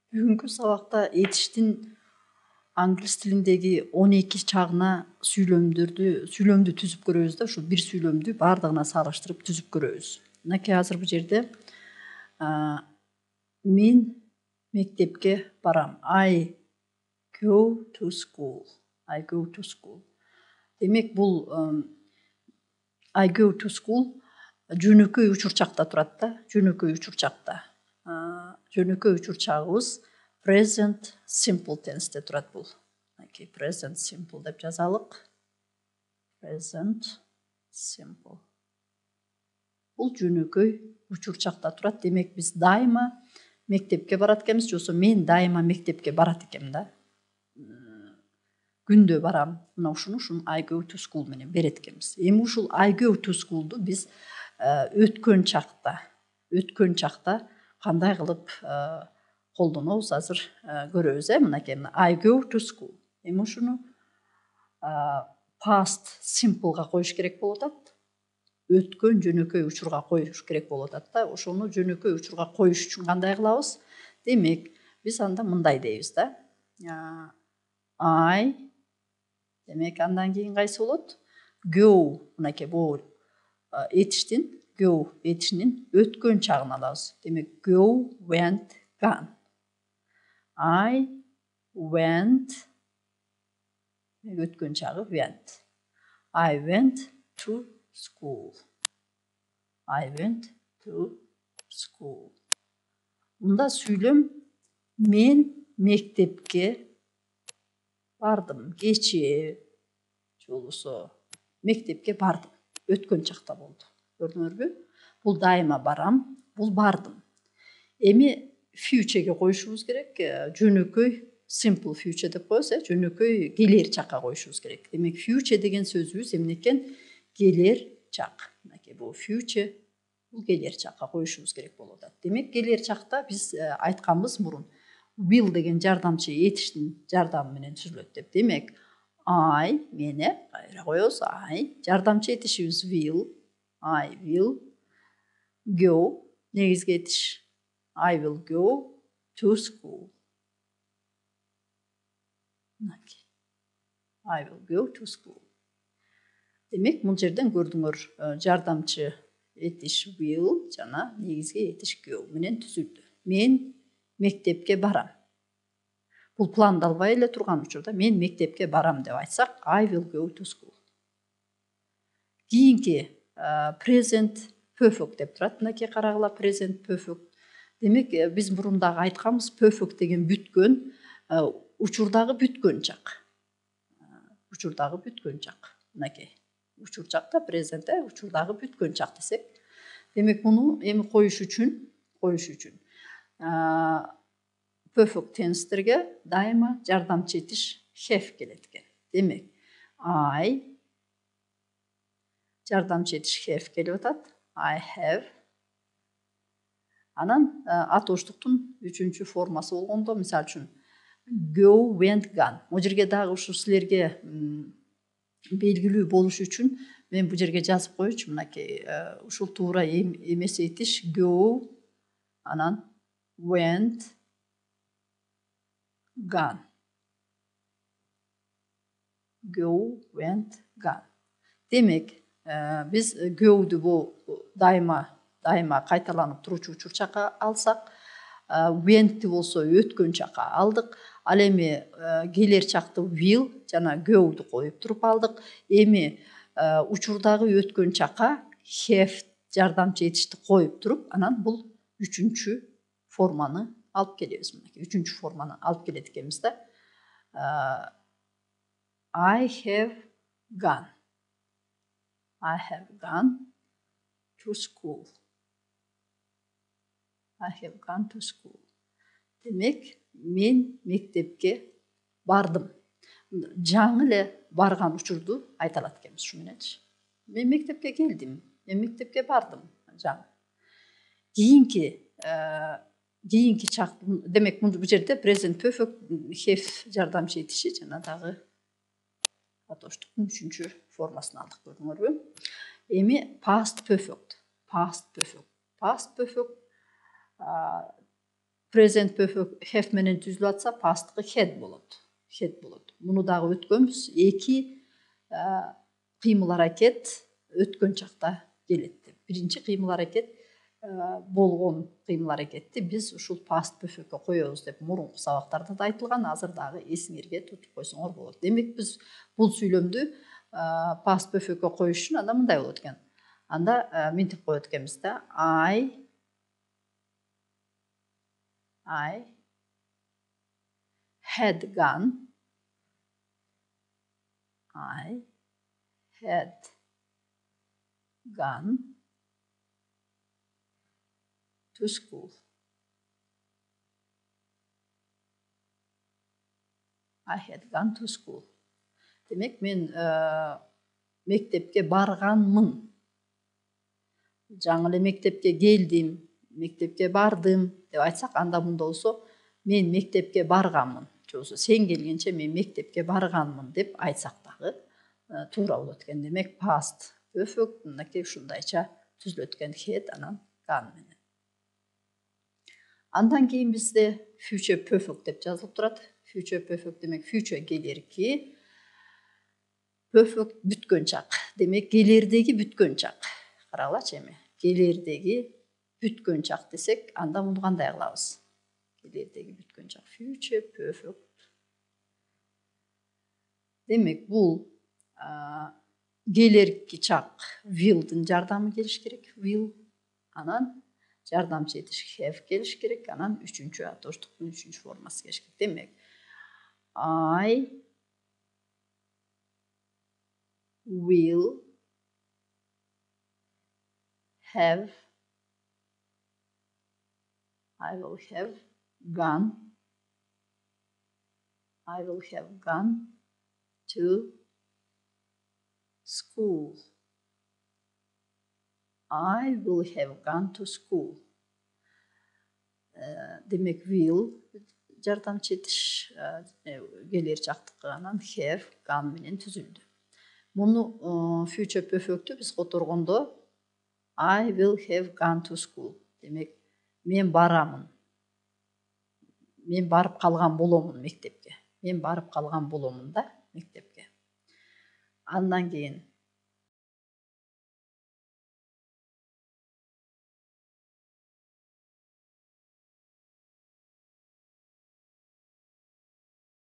Бүгүнкү сабакта этиштин англис тилиндеги 12 чагына сүйлөмдү түзүп көрөбүз да, ушул бир сүйлөмдү баардыгына салыштырып түзүп көрөбүз. Мынакей азыр бул жерде мен мектепке барам. I go to school. I go to school. Демек бул I go to school жөнөкөй учурчакта турат да, жөнөкөй учурчакта. Жөнөкөй учурчагыбыз present simple tense'те турат бул. Present simple деп жазалык. Present simple. Бул жөнөкөй учурчакта турат. Демек биз дайыма мектепке барат экенбиз, жосо мен дайыма мектепке барат экенмин да. Күндө барам. Мына ушуну I go to school менен берет экенбиз. Эми ушул I go to school'ду биз өткөн чакта кандай кылып колдонобуз азыр көрөбүз, мынакей I go to school. Эми ушуну past simple'га коюш керек болуп атат. Өткөн жөнөкөй учурга коюш керек болуп атат да. Ошону жөнөкөй учурга коюш үчүн кандай кылабыз? Демек, биз анда мындай дейбиз да. I демек андан кийин кайсы болот? Go, мынакей бул этиштин go этишинин өткөн чагын алабыз. Демек go, went, gone. I went, өткөн чагы went. I went to school. I went to school. Мында сүйлөм мен мектепке бардым. Кечээ болсо мектепке бардым. Өткөн чакта болду. Көрдүңөрбү? Бул дайыма барам, бул бардым. Эми future'ге коюшубуз керек. Жөнөкөй simple future деп коебуз, жөнөкөй келер чакка коюшубуз керек. Демек future деген сөзүбүз эмне экен? Келер чак. Мынакей бул future, бул келер чакка коюшубуз керек болуп атат. Демек келер чакта биз айтканбыз мурун. Will деген жардамчы этиштин жардамы менен түзүлөт деп. Демек I мени кайра коебуз. I жардамчы этишибиз will. I will go. Негизги этиш I will go to school. I will go to school. Демек, бул жерден көрдүңөр, жардамчы этиш will жана негизги этиш go менен түзүлдү. Мен мектепке барам. Бул пландалбай эле турган учурда мен мектепке барам деп айтсак, I will go to school. Кийинки present perfect деп турат. Мынакей карагыла present perfect. Демек, биз мурундагы айтканбыз perfect деген бүткөн, учурдагы бүткөн чак. Учурдагы бүткөн чак. Мынакей. Учурчакта present, учурдагы бүткөн чак десек. Демек, муну эми коюш үчүн perfect tense'терге дайыма жардамчы этиш have келет экен. Демек, I жардамчы этиш have келип атат. I have. Анан атоштуктун 3-чү формасы болгондо, мисалы үчүн go, went, gone. Бул жерге дагы ушу силерге белгилүү болуш үчүн мен бул жерге жазып коючу. Мынакей ушул туура эмес этиш go, анан went, gone. Go, went, gone. Демек, биз go'ду бул дайыма кайталанып туручу учурчакка алсак, went'ти болсо өткөн чакка алдык. Ал эми келер чакты will жана go'ду коюп туруп алдык. Эми учурдагы өткөн чакка have жардамчы этишти коюп туруп, анан бул 3-чү форманы алып келебиз. 3-чү форманы алып келет экенбиз да. I have gone. I have gone to school. I have gone to school. Демек, мен мектепке бардым. Жаңы эле барган учурду айта алат экенбиз ушу мененчи. Мен мектепке келдим, мен мектепке бардым. Жаңы. Кийинки чак, демек бул жерде present perfect have жардамчы этиши жана дагы атоштуктун 3-чү формасын алдык, көрдүңөрбү? Эми past perfect. present perfect have менен түзүлүп атса, past'ы had болот. Had болот. Муну дагы өткөнбүз. Эки кыймыл аракет өткөн чакта келет деп. Биринчи кыймыл аракет болгон кыймыл аракетти биз ушул past perfectке коебуз деп мурунку сабактарда да айтылган, азыр дагы эсиңерге тутуп койсоңор болот. Демек биз бул сүйлөмдү past perfectке коюш үчүн анда мындай болот экен. Анда мынтип коет экенбиз да. I had gone. I had gone to school. I had gone to school. Демек мен мектепке барганмын. Жаңы эле мектепке келдим, мектепке бардым деп айтсак, анда мында болсо мен мектепке барганмын. Же болсо сен келгенче мен мектепке барганмын деп айтсак дагы туура болот экен. Демек past perfect мынакей ушундайча түзүлөт экен. Had анан gone менен. Андан кийин бизде future perfect деп жазылып турат. Future perfect демек future келерки, perfect бүткөн чак. Демек келердеги бүткөн чак. Карагылачы эми. Келердеги бүткөн чак десек, анда муну кандай кылабыз? Келердеги бүткөн чак. Future perfect. Демек бул келерки чак will'дын жардамы келиш керек. Will. Анан жардамчы этиш have келиш керек. Анан үчүнчү атоштуктун үчүнчү формасы келиш керек. Демек I will have gone to school. I will have gone to school. Демек will жардамчы этиш келер чактыкы, анан have gone менен түзүлдү. Муну future perfect'тү биз которгондо I will have gone to school. Демек мен барамын. Мен барып калган боломун мектепке. Мен барып калган боломун да мектепке. Андан кийин